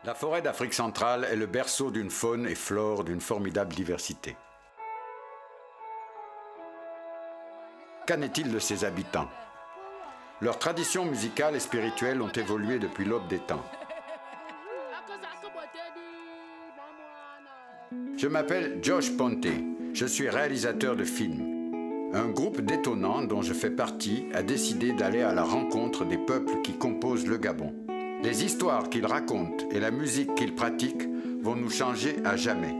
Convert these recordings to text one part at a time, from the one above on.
La forêt d'Afrique centrale est le berceau d'une faune et flore d'une formidable diversité. Qu'en est-il de ses habitants? Leurs traditions musicales et spirituelles ont évolué depuis l'aube des temps. Je m'appelle Josh Ponte, je suis réalisateur de films. Un groupe détonnant dont je fais partie a décidé d'aller à la rencontre des peuples qui composent le Gabon. Les histoires qu'ils racontent et la musique qu'ils pratiquent vont nous changer à jamais.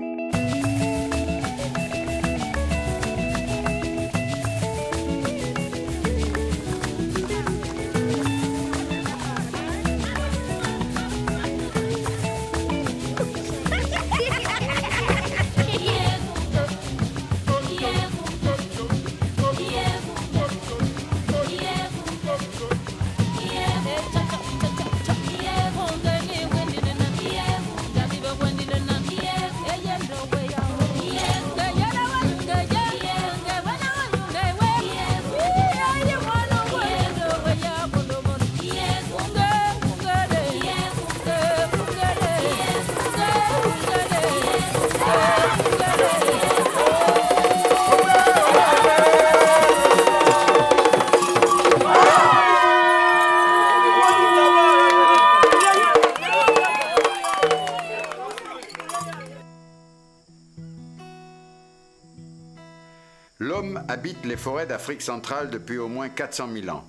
L'homme habite les forêts d'Afrique centrale depuis au moins 400 000 ans.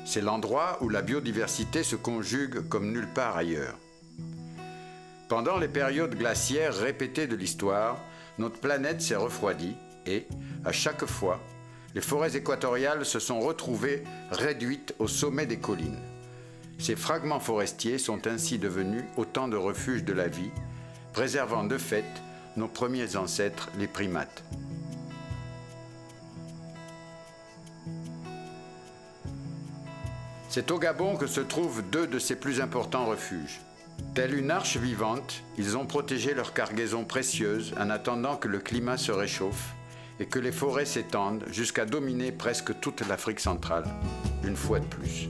C'est l'endroit où la biodiversité se conjugue comme nulle part ailleurs. Pendant les périodes glaciaires répétées de l'histoire, notre planète s'est refroidie et, à chaque fois, les forêts équatoriales se sont retrouvées réduites au sommet des collines. Ces fragments forestiers sont ainsi devenus autant de refuges de la vie, préservant de fait nos premiers ancêtres, les primates. C'est au Gabon que se trouvent deux de ses plus importants refuges. Telle une arche vivante, ils ont protégé leur cargaison précieuse en attendant que le climat se réchauffe et que les forêts s'étendent jusqu'à dominer presque toute l'Afrique centrale, une fois de plus.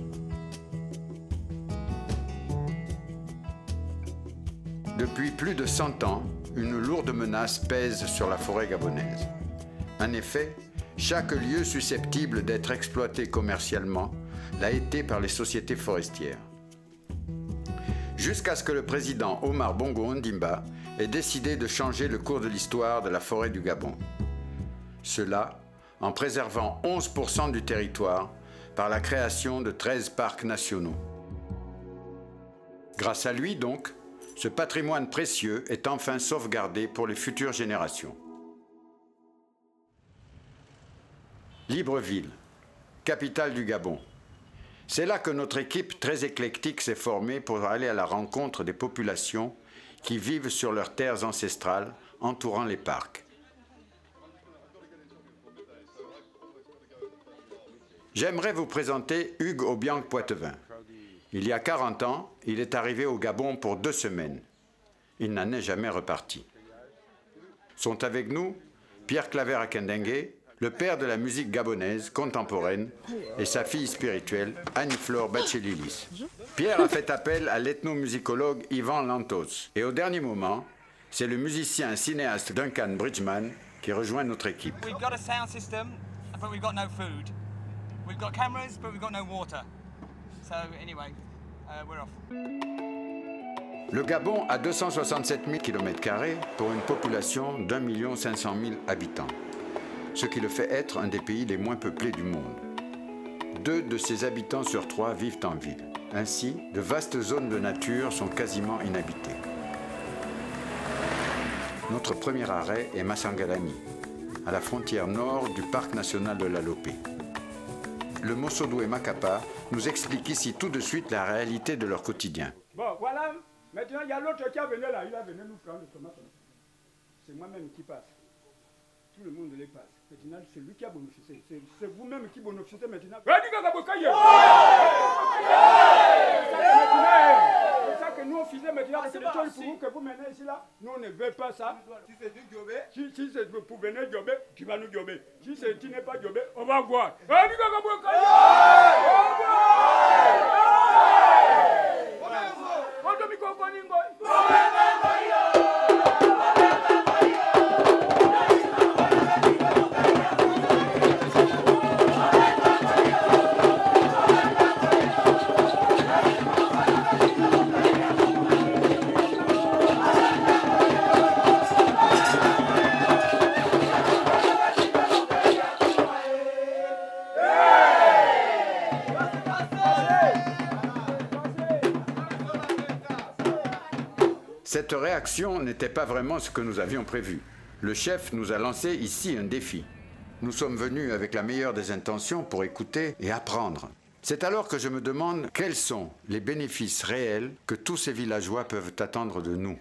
Depuis plus de 100 ans, une lourde menace pèse sur la forêt gabonaise. En effet, chaque lieu susceptible d'être exploité commercialement l'a été par les sociétés forestières. Jusqu'à ce que le président Omar Bongo Ondimba ait décidé de changer le cours de l'histoire de la forêt du Gabon. Cela en préservant 11% du territoire par la création de 13 parcs nationaux. Grâce à lui donc, ce patrimoine précieux est enfin sauvegardé pour les futures générations. Libreville, capitale du Gabon. C'est là que notre équipe très éclectique s'est formée pour aller à la rencontre des populations qui vivent sur leurs terres ancestrales, entourant les parcs. J'aimerais vous présenter Hugues Obiang-Poitevin. Il y a 40 ans, il est arrivé au Gabon pour 2 semaines. Il n'en est jamais reparti. Sont avec nous Pierre Claver Akendengue, le père de la musique gabonaise contemporaine, et sa fille spirituelle, Annie-Flore Bachelilis. Pierre a fait appel à l'ethnomusicologue Yvan Lantos. Et au dernier moment, c'est le musicien cinéaste Duncan Bridgman qui rejoint notre équipe. We've got a sound system, but we've got no food. We've got cameras, but we've got no water. So anyway, we're off. Le Gabon a 267 000 km² pour une population d'1 500 000 habitants. Ce qui le fait être un des pays les moins peuplés du monde. 2 de ses habitants sur 3 vivent en ville. Ainsi, de vastes zones de nature sont quasiment inhabitées. Notre premier arrêt est Massangalani, à la frontière nord du parc national de la Lopé. Le Mossodoué Makapa nous explique ici tout de suite la réalité de leur quotidien. Bon, voilà, maintenant il y a l'autre qui a venu là, il a venu nous prendre le tomate. C'est moi-même qui passe. Tout le monde les passe. Maintenant, c'est lui qui a bénéficié. C'est vous-même qui bénéficiez maintenant. C'est ça que nous on faisait maintenant. C'est des choses pour vous que vous menez ici là. Nous on ne veut pas ça. Si c'est du Diobé, si c'est pour venir Diobé, tu vas nous Diobé. Si tu n'es pas Diobé, on va voir. Cette réaction n'était pas vraiment ce que nous avions prévu. Le chef nous a lancé ici un défi. Nous sommes venus avec la meilleure des intentions pour écouter et apprendre. C'est alors que je me demande quels sont les bénéfices réels que tous ces villageois peuvent attendre de nous.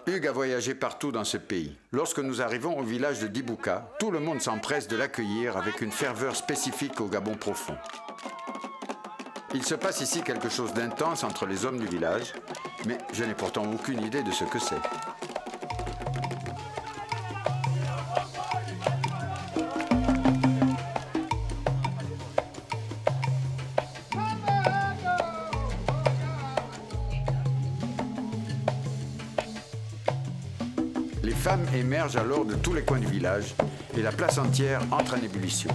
Hugues a voyagé partout dans ce pays. Lorsque nous arrivons au village de Dibuka, tout le monde s'empresse de l'accueillir avec une ferveur spécifique au Gabon profond. Il se passe ici quelque chose d'intense entre les hommes du village, mais je n'ai pourtant aucune idée de ce que c'est. Les femmes émergent alors de tous les coins du village et la place entière entre en ébullition.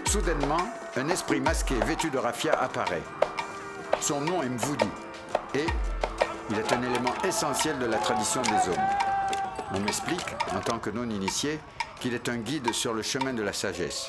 Soudainement, un esprit masqué vêtu de raffia apparaît. Son nom est Mvoudi et il est un élément essentiel de la tradition des hommes. On m'explique, en tant que non-initié, qu'il est un guide sur le chemin de la sagesse.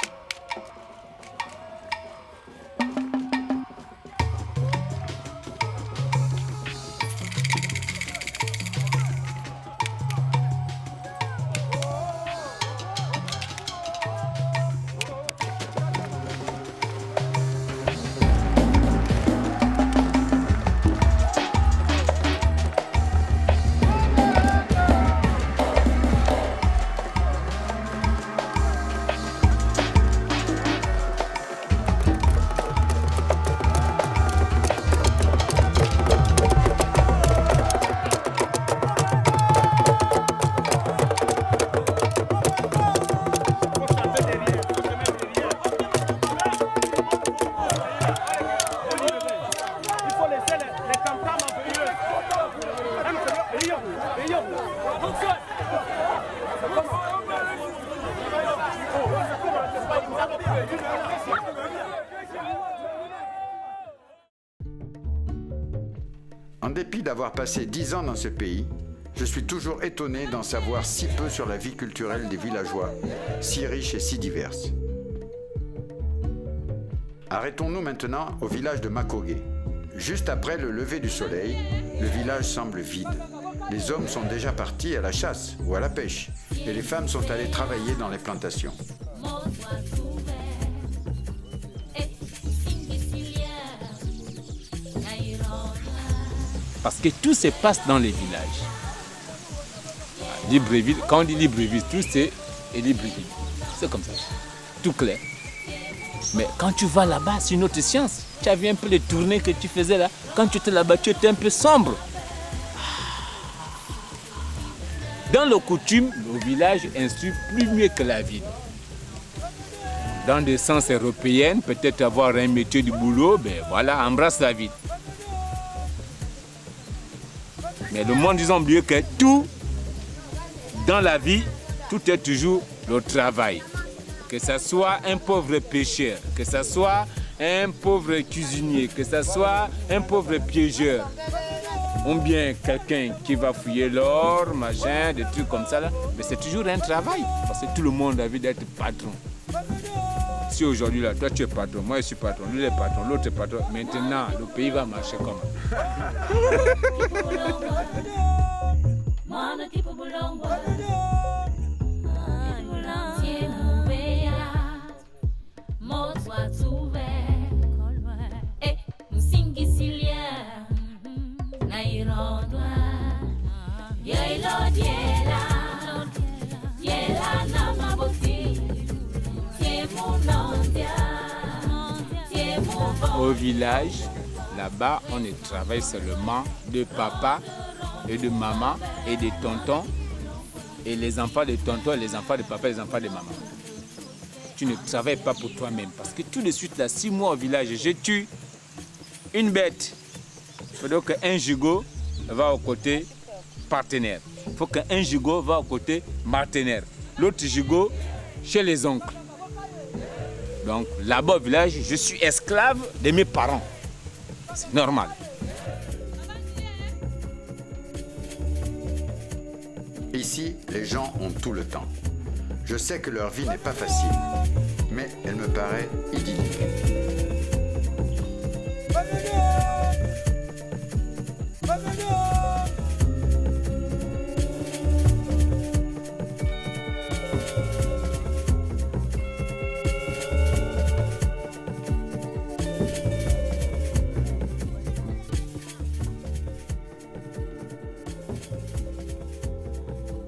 En dépit d'avoir passé 10 ans dans ce pays, je suis toujours étonné d'en savoir si peu sur la vie culturelle des villageois, si riche et si diverse. Arrêtons-nous maintenant au village de Makogé. Juste après le lever du soleil, le village semble vide. Les hommes sont déjà partis à la chasse ou à la pêche et les femmes sont allées travailler dans les plantations. Parce que tout se passe dans les villages. Libreville, quand on dit Libreville, tout c'est Libreville. C'est comme ça. Tout clair. Mais quand tu vas là-bas, c'est une autre science. Tu as vu un peu les tournées que tu faisais là. Quand tu étais là-bas, tu étais un peu sombre. Dans le coutume, le village instruit plus mieux que la ville. Dans des sens européens, peut-être avoir un métier du boulot, ben voilà, embrasse la ville. Mais le monde, ils ont oublié que tout, dans la vie, tout est toujours le travail. Que ce soit un pauvre pêcheur, que ce soit un pauvre cuisinier, que ce soit un pauvre piégeur, ou bien quelqu'un qui va fouiller l'or, machin, des trucs comme ça, là. Mais c'est toujours un travail, parce que tout le monde a envie d'être patron. Si aujourd'hui, là, toi tu es patron, moi je suis patron, lui est patron, l'autre est patron, maintenant le pays va marcher comment? Yeah. Au village, là-bas, on ne travaille seulement de papa et de maman et de tontons et les enfants de tontons, les enfants de papa et les enfants de maman. Tu ne travailles pas pour toi-même parce que tout de suite, là, 6 mois au village, je tue une bête. Il faut donc qu'un gigot va au côté partenaire. Il faut qu'un gigot va au côté partenaire. L'autre gigot chez les oncles. Donc là-bas au village, je suis esclave de mes parents. C'est normal. Ici, les gens ont tout le temps. Je sais que leur vie n'est pas facile, mais elle me paraît idyllique.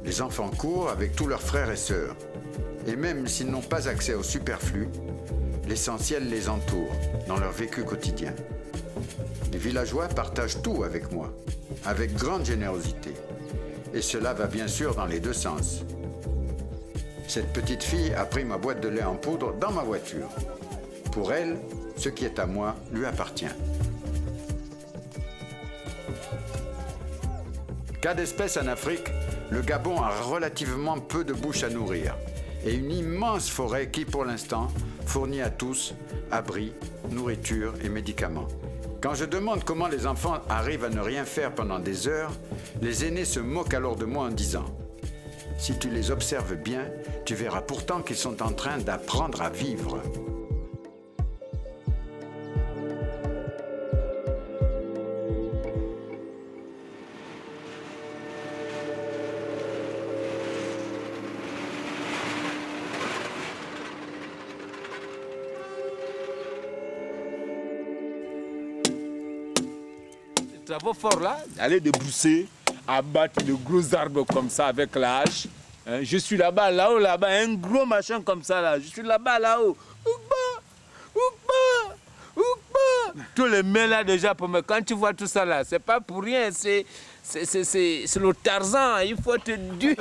Les enfants courent avec tous leurs frères et sœurs. Et même s'ils n'ont pas accès au superflu, l'essentiel les entoure dans leur vécu quotidien. Les villageois partagent tout avec moi, avec grande générosité. Et cela va bien sûr dans les deux sens. Cette petite fille a pris ma boîte de lait en poudre dans ma voiture. Pour elle, ce qui est à moi lui appartient. Cas d'espèce en Afrique, le Gabon a relativement peu de bouches à nourrir et une immense forêt qui, pour l'instant, fournit à tous abri, nourriture et médicaments. Quand je demande comment les enfants arrivent à ne rien faire pendant des heures, les aînés se moquent alors de moi en disant « Si tu les observes bien, tu verras pourtant qu'ils sont en train d'apprendre à vivre. » Travaux forts là, aller débrousser, abattre de gros arbres comme ça avec la hache. Hein, je suis là-bas, là-haut, là-bas, un gros machin comme ça là. Je suis là-bas, là-haut. Tous les mains là déjà pour me. Quand tu vois tout ça là, c'est pas pour rien, c'est le Tarzan, il faut être dur.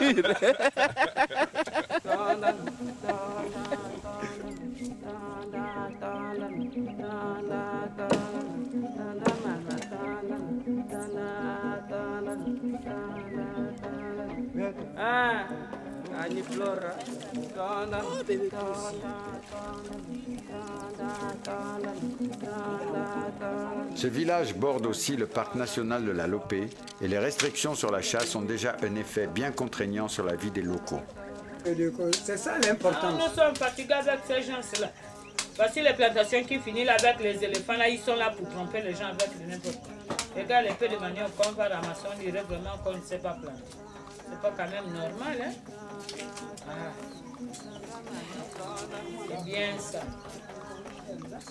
Ce village borde aussi le parc national de la Lopé et les restrictions sur la chasse ont déjà un effet bien contraignant sur la vie des locaux. C'est ça l'importance. Nous sommes fatigués avec ces gens-là. Voici les plantations qui finissent avec les éléphants, là, ils sont là pour tromper les gens avec n'importe quoi. Regarde les peu de manière qu'on va ramasser, on dirait vraiment qu'on ne sait pas planter. C'est pas quand même normal, hein? Ah. C'est bien ça.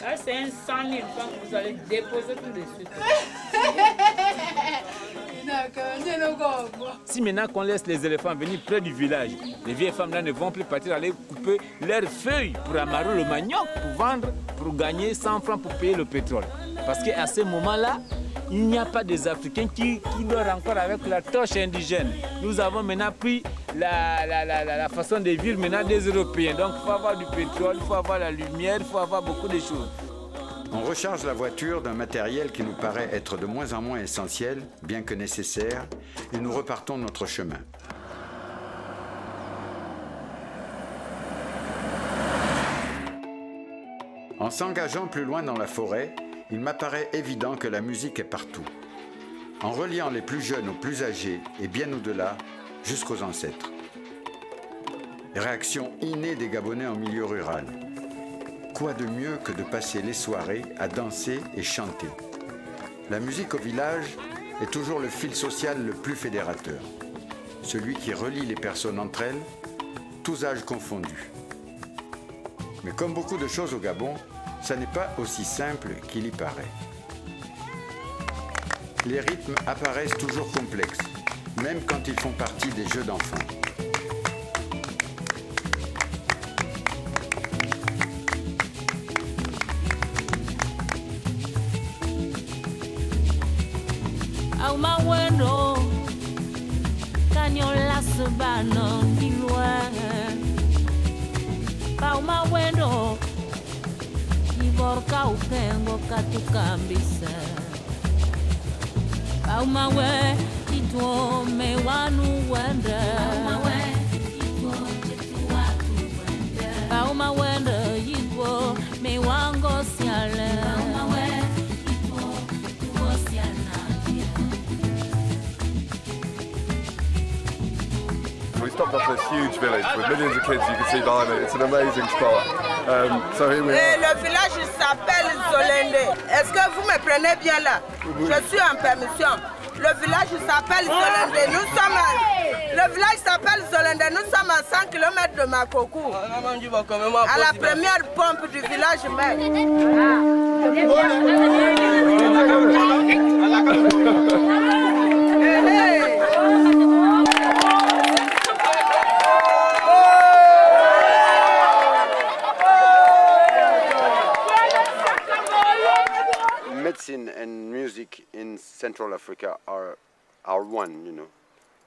Là, c'est un 100 000 francs que vous allez déposer tout de suite. Si maintenant qu'on laisse les éléphants venir près du village, les vieilles femmes là ne vont plus partir aller couper leurs feuilles pour amarrer le manioc, pour vendre, pour gagner 100 francs pour payer le pétrole. Parce qu'à ce moment-là, il n'y a pas des Africains qui dorment encore avec la torche indigène. Nous avons maintenant pris la façon de vivre maintenant des Européens. Donc il faut avoir du pétrole, il faut avoir la lumière, il faut avoir beaucoup de choses. On recharge la voiture d'un matériel qui nous paraît être de moins en moins essentiel, bien que nécessaire, et nous repartons notre chemin. En s'engageant plus loin dans la forêt, il m'apparaît évident que la musique est partout. En reliant les plus jeunes aux plus âgés et bien au-delà, jusqu'aux ancêtres. Réaction innée des Gabonais en milieu rural. Quoi de mieux que de passer les soirées à danser et chanter? La musique au village est toujours le fil social le plus fédérateur. Celui qui relie les personnes entre elles, tous âges confondus. Mais comme beaucoup de choses au Gabon, ça n'est pas aussi simple qu'il y paraît. Les rythmes apparaissent toujours complexes, même quand ils font partie des jeux d'enfants. au mawendo kanyola sabano dilwa au mawendo ivorka ukengo katukambisa au mawe itwo me wanu wenda au mawendo itwo me wango siale We stopped off this huge village with millions of kids. You can see behind me. It's an amazing spot. So here we are. Le village s'appelle Zolende. Est-ce que vous me prenez bien là? Je suis en permission. Le village s'appelle Zolende. Le village s'appelle Zolende. Nous sommes à 100 km de Makokou. À la première pompe du village même. Medicine and music in Central Africa are one, you know.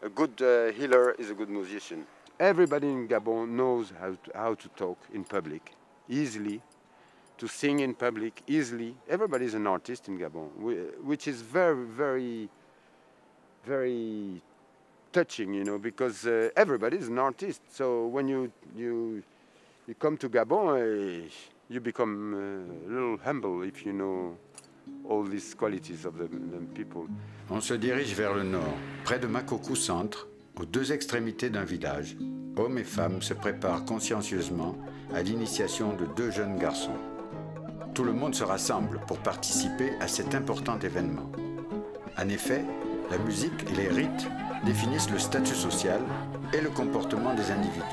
A good healer is a good musician. Everybody in Gabon knows how to talk in public easily, to sing in public easily. Everybody is an artist in Gabon, which is very, very, very touching, you know, because everybody is an artist. So when you come to Gabon, you become a little humble if you know all these qualities of the people. On se dirige vers le nord, près de Makokou Centre, aux deux extrémités d'un village. Hommes et femmes se préparent consciencieusement à l'initiation de deux jeunes garçons. Tout le monde se rassemble pour participer à cet important événement. En effet, la musique et les rites définissent le statut social et le comportement des individus.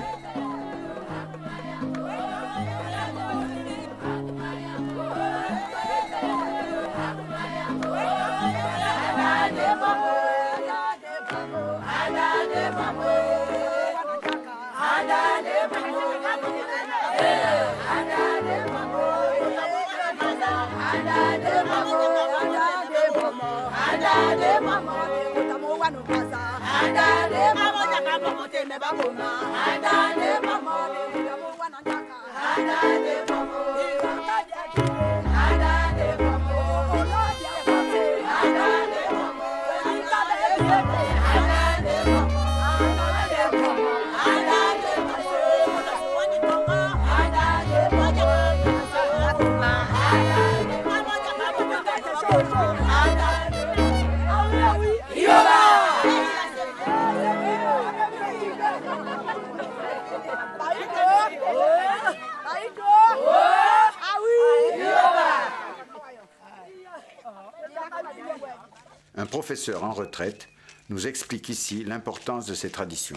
Un professeur en retraite nous explique ici l'importance de ces traditions.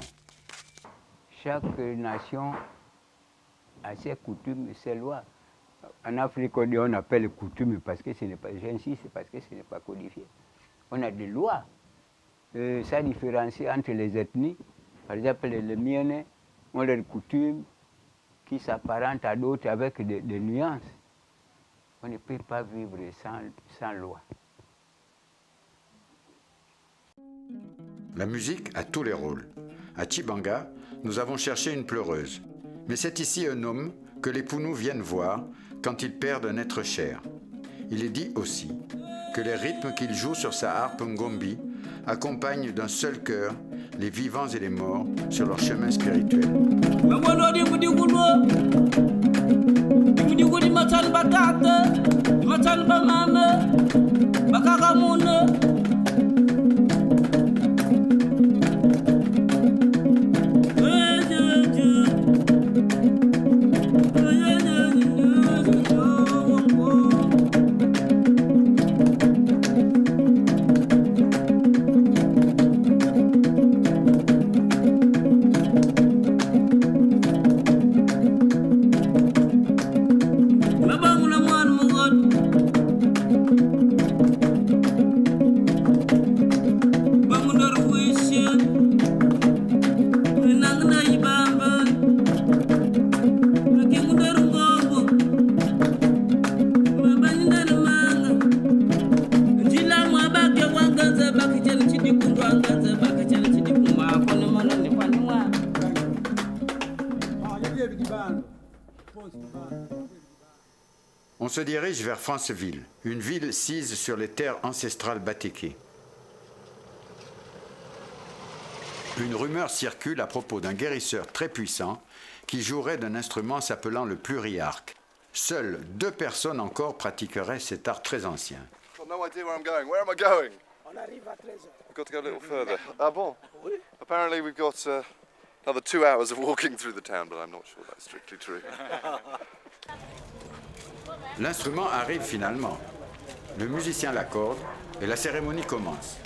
Chaque nation a ses coutumes et ses lois. En Afrique, on appelle coutumes parce que ce n'est pas, j'insiste, parce que ce n'est pas codifié. On a des lois. Ça différencie entre les ethnies. Par exemple, les miennes ont leurs coutumes qui s'apparentent à d'autres avec des nuances. On ne peut pas vivre sans loi. La musique a tous les rôles. À Tchibanga, nous avons cherché une pleureuse. Mais c'est ici un homme que les Pounous viennent voir quand ils perdent un être cher. Il est dit aussi que les rythmes qu'il joue sur sa harpe ngombi accompagnent d'un seul cœur les vivants et les morts sur leur chemin spirituel. On se dirige vers Franceville, une ville sise sur les terres ancestrales batékées. Une rumeur circule à propos d'un guérisseur très puissant qui jouerait d'un instrument s'appelant le pluriarque. Seules 2 personnes encore pratiqueraient cet art très ancien. I've got no idea where I'm going. Where am I going? On arrive à 13h. We've got to go a little further. Ah bon? Oui. Apparently we've got another 2 hours of walking through the town, but I'm not sure that's strictly true. L'instrument arrive finalement. Le musicien l'accorde et la cérémonie commence.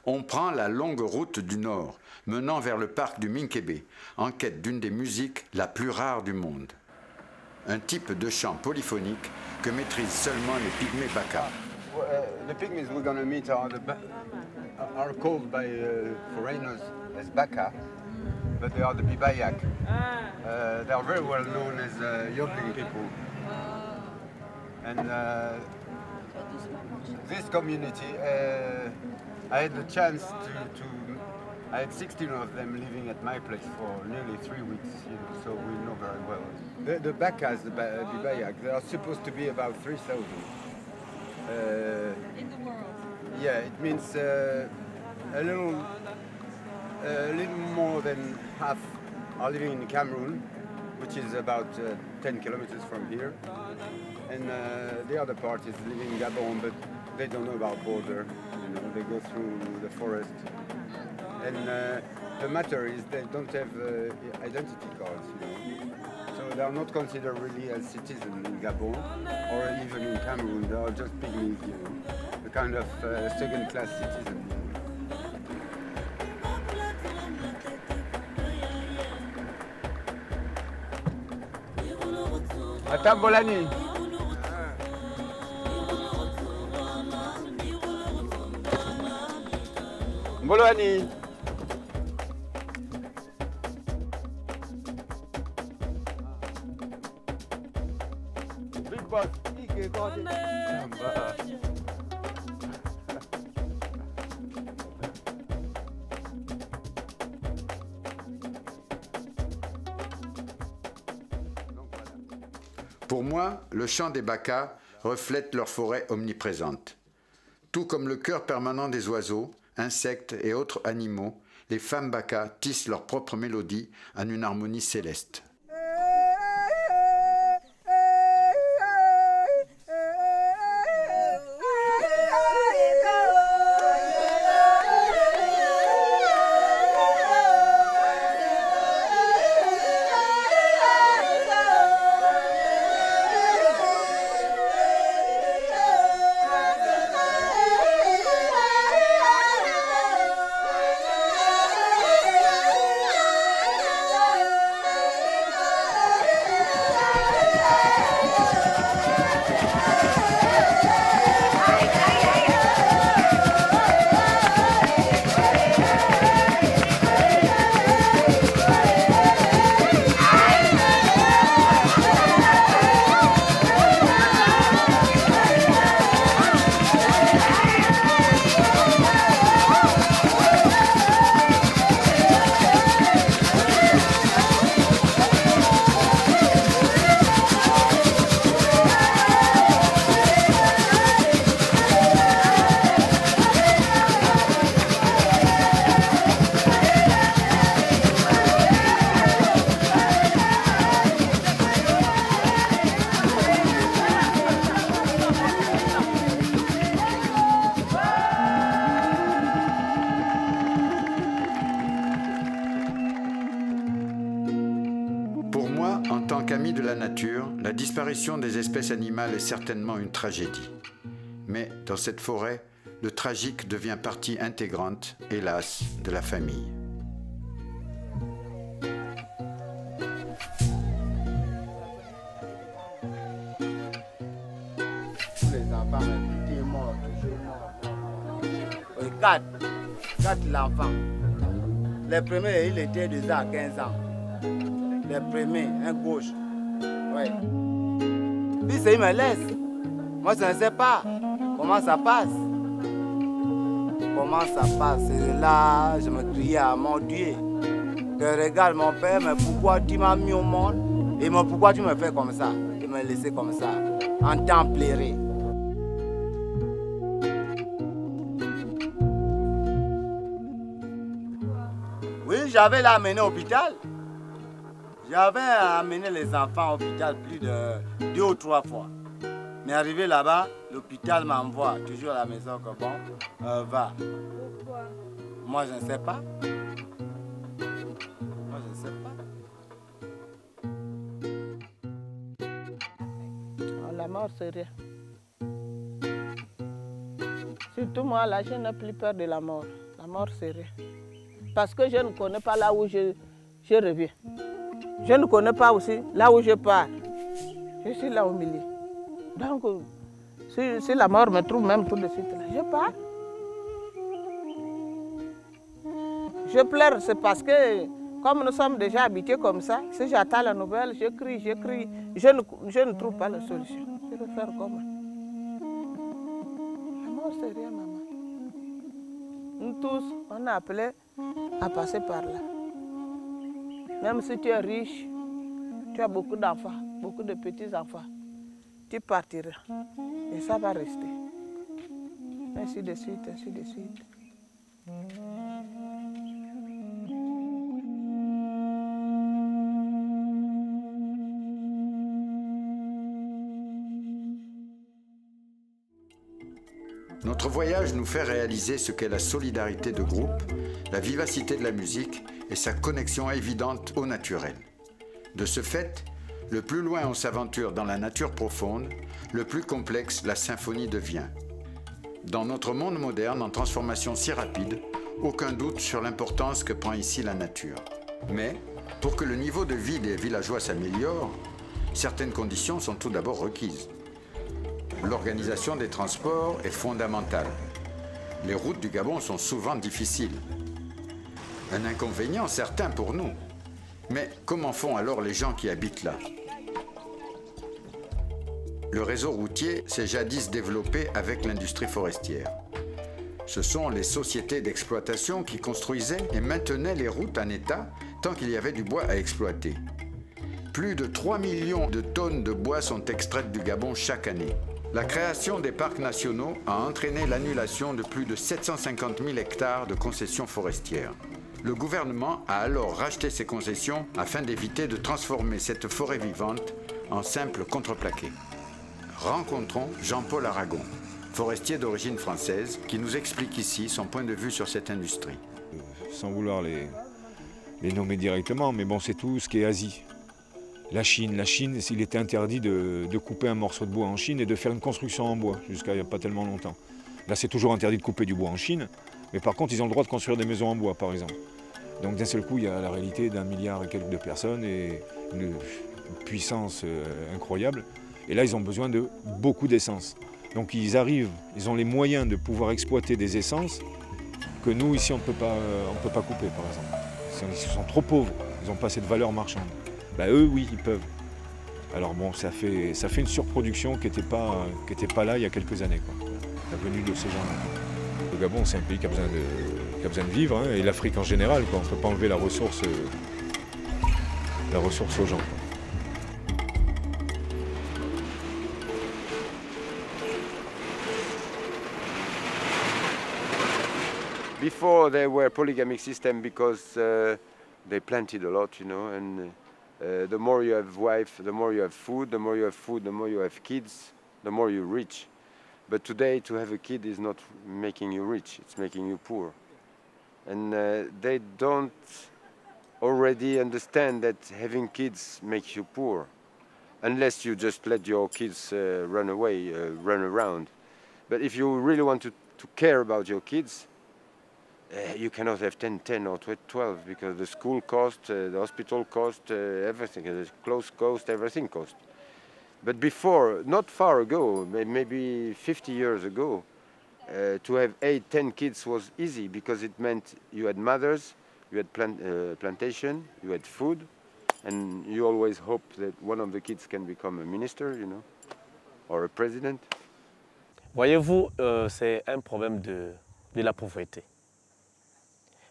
On prend la longue route du Nord, menant vers le parc du Minkébé, en quête d'une des musiques la plus rare du monde. Un type de chant polyphonique que maîtrisent seulement les pygmées Baka. The pygmies we're going to meet are called by foreigners as Baka, but they are the Bibayak. They are very well known as yodeling people. And this community, I had the chance I had 16 of them living at my place for nearly 3 weeks, so we know very well. The Bakas, the Bibayak, they are supposed to be about 3,000. In the world? Yeah, it means a little more than half are living in Cameroon, which is about 10 kilometers from here. And the other part is living in Gabon, but they don't know about border. They go through the forest. And the matter is they don't have identity cards, So they are not considered really as citizens in Gabon or even in Cameroon. They are just pygmies, a kind of second-class citizen. Atabolani. Mbolani. Big boss, Ike Kote. Pour moi, le chant des Bakas reflète leur forêt omniprésente. Tout comme le chœur permanent des oiseaux, insectes et autres animaux, les femmes Bakas tissent leur propre mélodie en une harmonie céleste. qu'ami de la nature, la disparition des espèces animales est certainement une tragédie. Mais dans cette forêt, le tragique devient partie intégrante, hélas, de la famille. Les enfants, tout est mort, toujours mort. Quatre l'enfant. Les premiers, il était déjà à 15 ans. Les premiers, un gauche. Ouais. Puis il me laisse. Moi, je ne sais pas comment ça passe. Comment ça passe. Et là, je me criais à mon Dieu. Que regarde mon père, mais pourquoi tu m'as mis au monde? Et pourquoi tu me fais comme ça? Et me laisser comme ça, en temps pleurer. Oui, j'avais l'amené à l'hôpital. J'avais amené les enfants à l'hôpital plus de 2 ou 3 fois. Mais arrivé là-bas, l'hôpital m'envoie toujours à la maison que bon, va. Pourquoi? Moi, je ne sais pas. Moi, je ne sais pas. La mort, c'est rien. Surtout moi, là, je n'ai plus peur de la mort. La mort, c'est rien. Parce que je ne connais pas là où je reviens. Je ne connais pas aussi là où je pars. Je suis là au milieu. Donc, si la mort me trouve même tout de suite là, je pars. Je pleure, c'est parce que, comme nous sommes déjà habitués comme ça, si j'attends la nouvelle, je crie, je ne trouve pas la solution. Je vais faire comment? La mort, c'est rien, maman. Nous tous, on a appelé à passer par là. Même si tu es riche, tu as beaucoup d'enfants, beaucoup de petits-enfants, tu partiras. Et ça va rester. Ainsi de suite, ainsi de suite. Notre voyage nous fait réaliser ce qu'est la solidarité de groupe, la vivacité de la musique et sa connexion évidente au naturel. De ce fait, le plus loin on s'aventure dans la nature profonde, le plus complexe la symphonie devient. Dans notre monde moderne en transformation si rapide, aucun doute sur l'importance que prend ici la nature. Mais, pour que le niveau de vie des villageois s'améliore, certaines conditions sont tout d'abord requises. L'organisation des transports est fondamentale. Les routes du Gabon sont souvent difficiles. Un inconvénient certain pour nous. Mais comment font alors les gens qui habitent là? Le réseau routier s'est jadis développé avec l'industrie forestière. Ce sont les sociétés d'exploitation qui construisaient et maintenaient les routes en état tant qu'il y avait du bois à exploiter. Plus de 3 millions de tonnes de bois sont extraites du Gabon chaque année. La création des parcs nationaux a entraîné l'annulation de plus de 750 000 hectares de concessions forestières. Le gouvernement a alors racheté ces concessions afin d'éviter de transformer cette forêt vivante en simple contreplaqué. Rencontrons Jean-Paul Aragon, forestier d'origine française, qui nous explique ici son point de vue sur cette industrie. Sans vouloir les nommer directement, mais bon, c'est tout ce qui est Asie. La Chine, il était interdit de couper un morceau de bois en Chine et de faire une construction en bois, jusqu'à il n'y a pas tellement longtemps. Là, c'est toujours interdit de couper du bois en Chine, mais par contre, ils ont le droit de construire des maisons en bois, par exemple. Donc d'un seul coup, il y a la réalité d'1 milliard et quelques de personnes et une puissance incroyable. Et là, ils ont besoin de beaucoup d'essence. Donc ils arrivent, ils ont les moyens de pouvoir exploiter des essences que nous, ici, on ne peut pas couper, par exemple. Ils sont trop pauvres, ils n'ont pas cette valeur marchande. Bah, eux, oui, ils peuvent. Alors bon, ça fait une surproduction qui n'était pas là il y a quelques années, quoi. La venue de ces gens-là. Le Gabon, c'est un pays qui a besoin de vivre, hein, et l'Afrique en général, quoi. On ne peut pas enlever la ressource aux gens, quoi. Before there were polygamic system because they planted a lot, you know, and the more you have wife, the more you have food, the more you have food, the more you have kids, the more you're rich. But today to have a kid is not making you rich, it's making you poor. And they don't already understand that having kids makes you poor. unless you just let your kids run away, run around. But if you really want to care about your kids, you cannot have 10 or 12 because the school cost, the hospital cost, everything, the clothes cost, everything cost. But before, not far ago, maybe 50 years ago, to have 8-10 kids was easy because it meant you had mothers, you had plantation, you had food, and you always hope that one of the kids can become a minister, you know, or a president. Voyez-vous, c'est un problème de la pauvreté.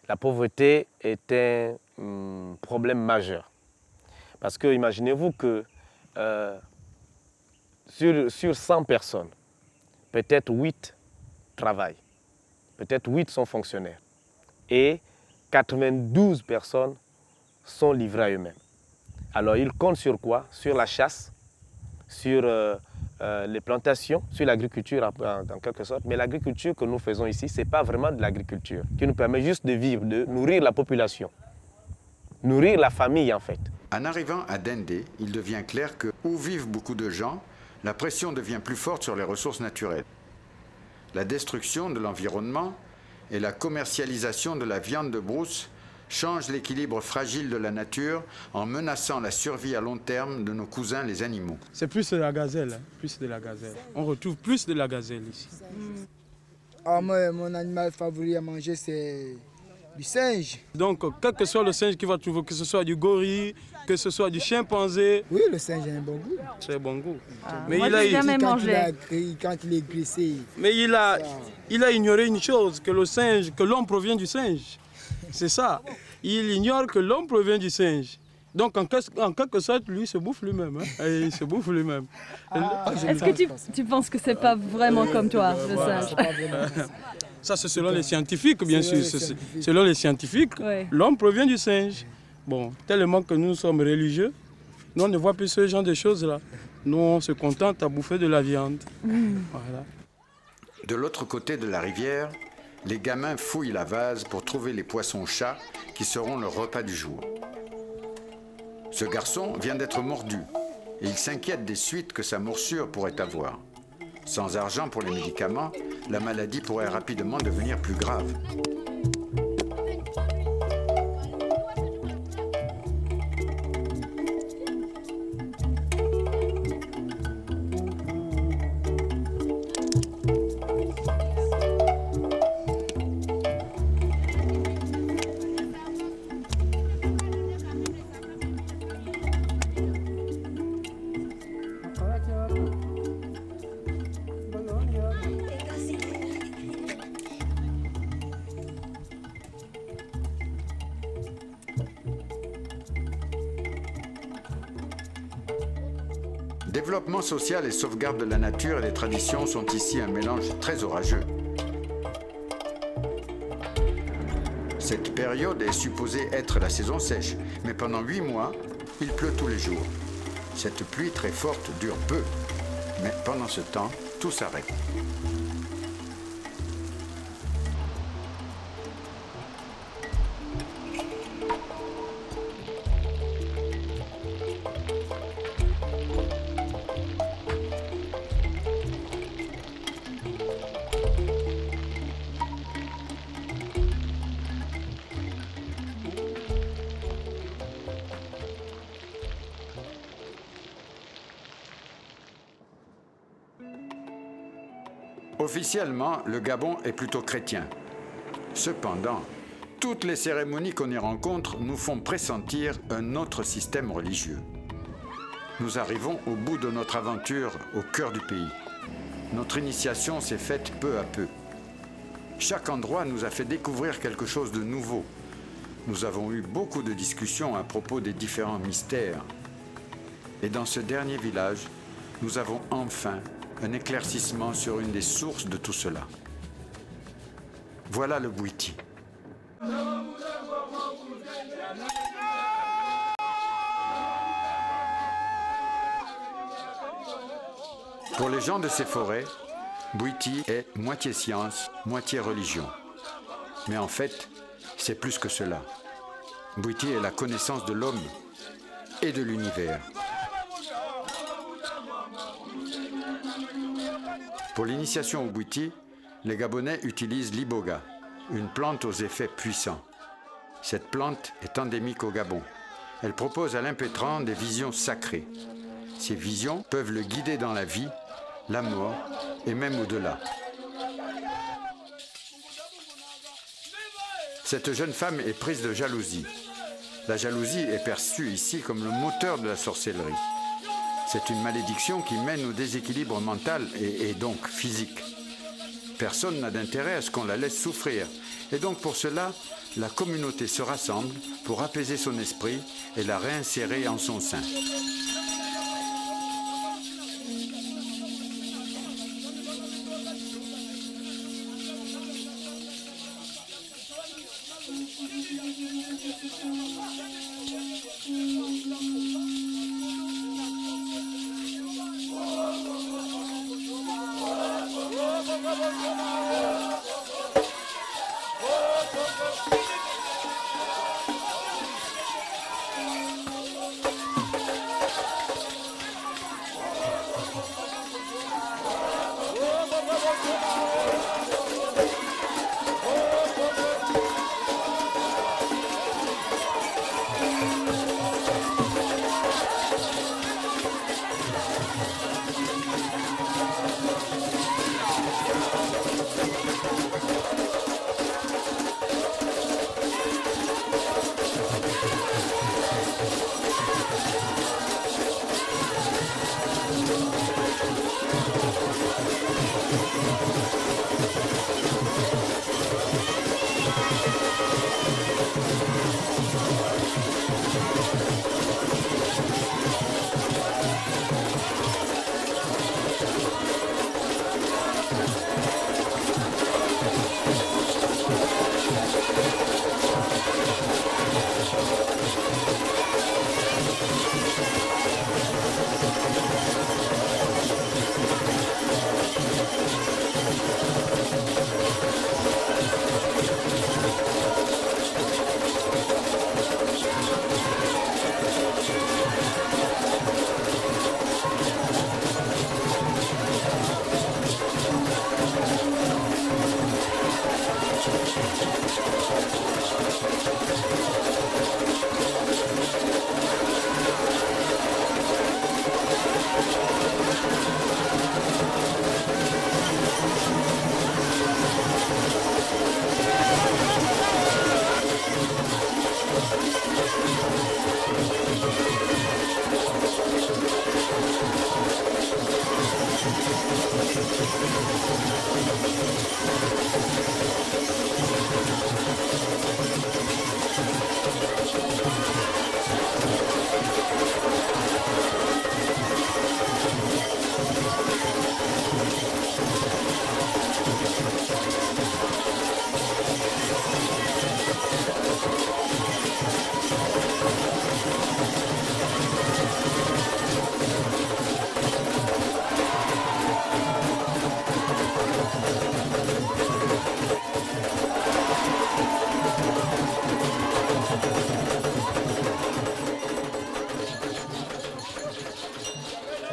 La pauvreté est un problème majeur. Parce que imaginez-vous que sur 100 personnes, peut-être 8 travaillent, peut-être 8 sont fonctionnaires. Et 92 personnes sont livrées à eux-mêmes. Alors ils comptent sur quoi? Sur la chasse, sur les plantations, sur l'agriculture en quelque sorte. Mais l'agriculture que nous faisons ici, ce n'est pas vraiment de l'agriculture qui nous permet juste de vivre, de nourrir la population, nourrir la famille en fait. En arrivant à Dendé, il devient clair que, où vivent beaucoup de gens, la pression devient plus forte sur les ressources naturelles. La destruction de l'environnement et la commercialisation de la viande de brousse changent l'équilibre fragile de la nature en menaçant la survie à long terme de nos cousins les animaux. C'est plus de la gazelle, hein, plus de la gazelle. On retrouve plus de la gazelle ici. Ah, moi, mon animal favori à manger, c'est du singe. Donc, quel que soit le singe qu'il va trouver, que ce soit du gorille, que ce soit du chimpanzé. Oui, le singe a un bon goût. C'est bon goût. Mais moi, il jamais mangé. Quand il est graissé. Mais il a ignoré une chose, que le singe, que l'homme provient du singe. C'est ça. Il ignore que l'homme provient du singe. Donc, en quelque sorte, lui, il se bouffe lui-même. Hein. Il se bouffe lui-même. Est-ce que tu penses que c'est pas vraiment comme toi, le singe? Ça, c'est selon les scientifiques, bien sûr. Selon les scientifiques, l'homme provient du singe. Bon, tellement que nous sommes religieux, nous, on ne voit plus ce genre de choses-là. Nous, on se contente à bouffer de la viande. Voilà. De l'autre côté de la rivière, les gamins fouillent la vase pour trouver les poissons-chats qui seront leur repas du jour. Ce garçon vient d'être mordu et il s'inquiète des suites que sa morsure pourrait avoir. Sans argent pour les médicaments, la maladie pourrait rapidement devenir plus grave. Développement social et sauvegarde de la nature et des traditions sont ici un mélange très orageux. Cette période est supposée être la saison sèche, mais pendant 8 mois, il pleut tous les jours. Cette pluie très forte dure peu, mais pendant ce temps, tout s'arrête. Officiellement, le Gabon est plutôt chrétien. Cependant, toutes les cérémonies qu'on y rencontre nous font pressentir un autre système religieux. Nous arrivons au bout de notre aventure au cœur du pays. Notre initiation s'est faite peu à peu. Chaque endroit nous a fait découvrir quelque chose de nouveau. Nous avons eu beaucoup de discussions à propos des différents mystères. Et dans ce dernier village, nous avons enfin un éclaircissement sur une des sources de tout cela. Voilà le Bwiti. Pour les gens de ces forêts, Bwiti est moitié science, moitié religion. Mais en fait, c'est plus que cela. Bwiti est la connaissance de l'homme et de l'univers. Pour l'initiation au Bwiti, les Gabonais utilisent l'iboga, une plante aux effets puissants. Cette plante est endémique au Gabon. Elle propose à l'impétrant des visions sacrées. Ces visions peuvent le guider dans la vie, la mort et même au-delà. Cette jeune femme est prise de jalousie. La jalousie est perçue ici comme le moteur de la sorcellerie. C'est une malédiction qui mène au déséquilibre mental et donc physique. Personne n'a d'intérêt à ce qu'on la laisse souffrir. Et donc pour cela, la communauté se rassemble pour apaiser son esprit et la réinsérer en son sein.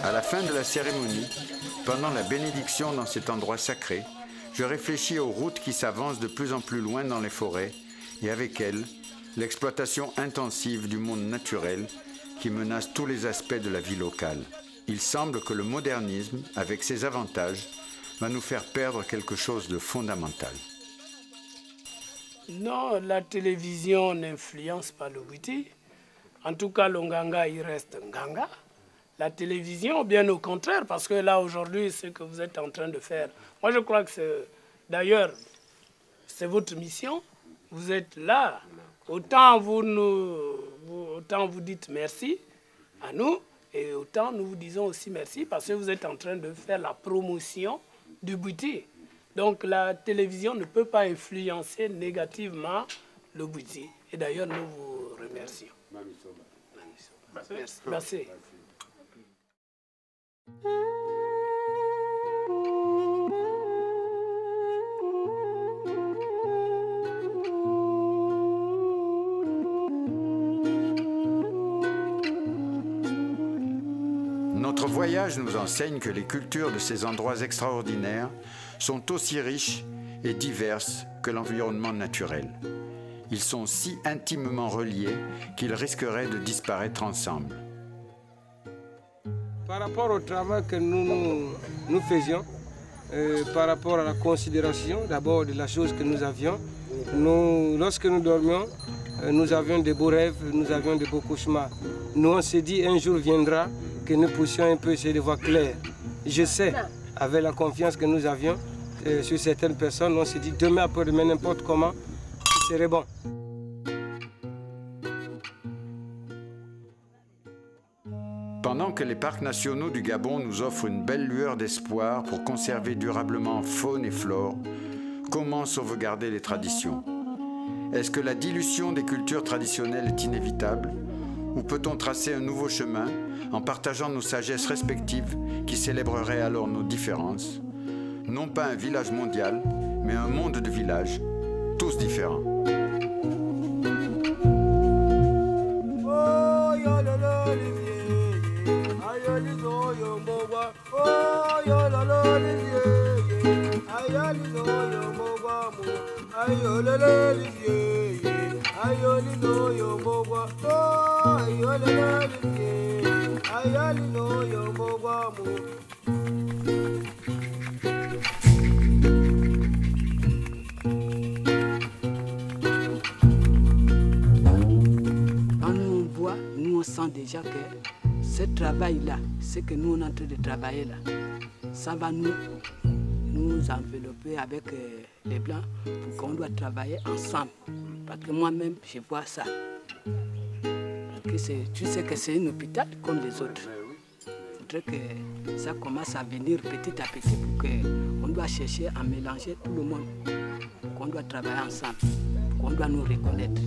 À la fin de la cérémonie, pendant la bénédiction dans cet endroit sacré, je réfléchis aux routes qui s'avancent de plus en plus loin dans les forêts et avec elles, l'exploitation intensive du monde naturel qui menace tous les aspects de la vie locale. Il semble que le modernisme, avec ses avantages, va nous faire perdre quelque chose de fondamental. Non, la télévision n'influence pas le Bwiti. En tout cas, le Nganga, il reste Nganga. La télévision, bien au contraire, parce que là, aujourd'hui, ce que vous êtes en train de faire, moi, je crois que c'est, d'ailleurs, c'est votre mission. Vous êtes là. Autant vous dites merci à nous, et autant nous vous disons aussi merci, parce que vous êtes en train de faire la promotion du Bwiti. Donc, la télévision ne peut pas influencer négativement le Bwiti. Et d'ailleurs, nous vous remercions. Merci. Merci. Notre voyage nous enseigne que les cultures de ces endroits extraordinaires sont aussi riches et diverses que l'environnement naturel. Ils sont si intimement reliés qu'ils risqueraient de disparaître ensemble. Par rapport au travail que nous faisions, par rapport à la considération d'abord de la chose que nous avions, lorsque nous dormions, nous avions de beaux rêves, nous avions de beaux cauchemars. Nous on s'est dit un jour viendra que nous puissions un peu essayer de voir clair. Je sais, avec la confiance que nous avions sur certaines personnes, on s'est dit demain après-demain n'importe comment, ce serait bon. Pendant que les parcs nationaux du Gabon nous offrent une belle lueur d'espoir pour conserver durablement faune et flore, comment sauvegarder les traditions? Est-ce que la dilution des cultures traditionnelles est inévitable? Ou peut-on tracer un nouveau chemin en partageant nos sagesses respectives qui célébreraient alors nos différences? Non pas un village mondial, mais un monde de villages, tous différents. Nous on sent déjà que ce travail-là, ce que nous on est en train de travailler là, ça va nous envelopper avec les Blancs pour qu'on doit travailler ensemble. Parce que moi-même, je vois ça. Parce que tu sais que c'est un hôpital comme les autres. Il faudrait que ça commence à venir petit à petit pour qu'on doit chercher à mélanger tout le monde, qu'on doit travailler ensemble, qu'on doit nous reconnaître.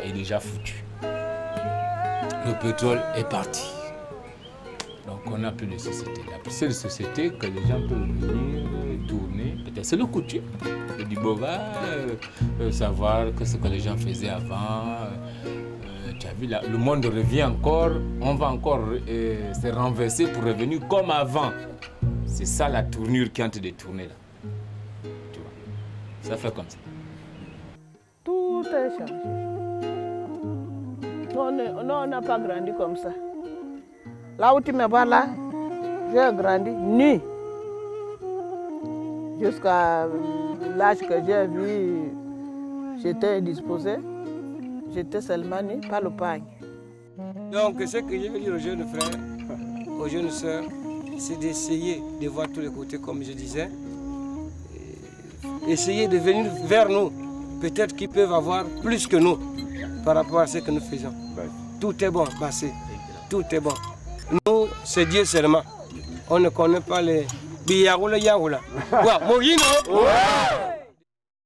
Est déjà foutu. Le pétrole est parti. Donc on n'a plus de société. La seule société que les gens peuvent venir tourner, peut-être c'est le coutume. Le Dibova, savoir ce que les gens faisaient avant. Tu as vu, là, le monde revient encore, on va encore se renverser pour revenir comme avant. C'est ça la tournure qui est en train de tourner là. Tu vois, ça fait comme ça. Tout est changé. Non, on n'a pas grandi comme ça. Là où tu me vois là, j'ai grandi nu. Jusqu'à l'âge que j'ai vu, j'étais indisposé. J'étais seulement nu, pas le pagne. Donc ce que je veux dire aux jeunes frères, aux jeunes sœurs, c'est d'essayer de voir tous les côtés comme je disais. Essayer de venir vers nous. Peut-être qu'ils peuvent avoir plus que nous par rapport à ce que nous faisons. Tout est bon, passé. Tout est bon. Nous, c'est Dieu seulement. On ne connaît pas les biyaoula yaoula. Mogino. Ouais.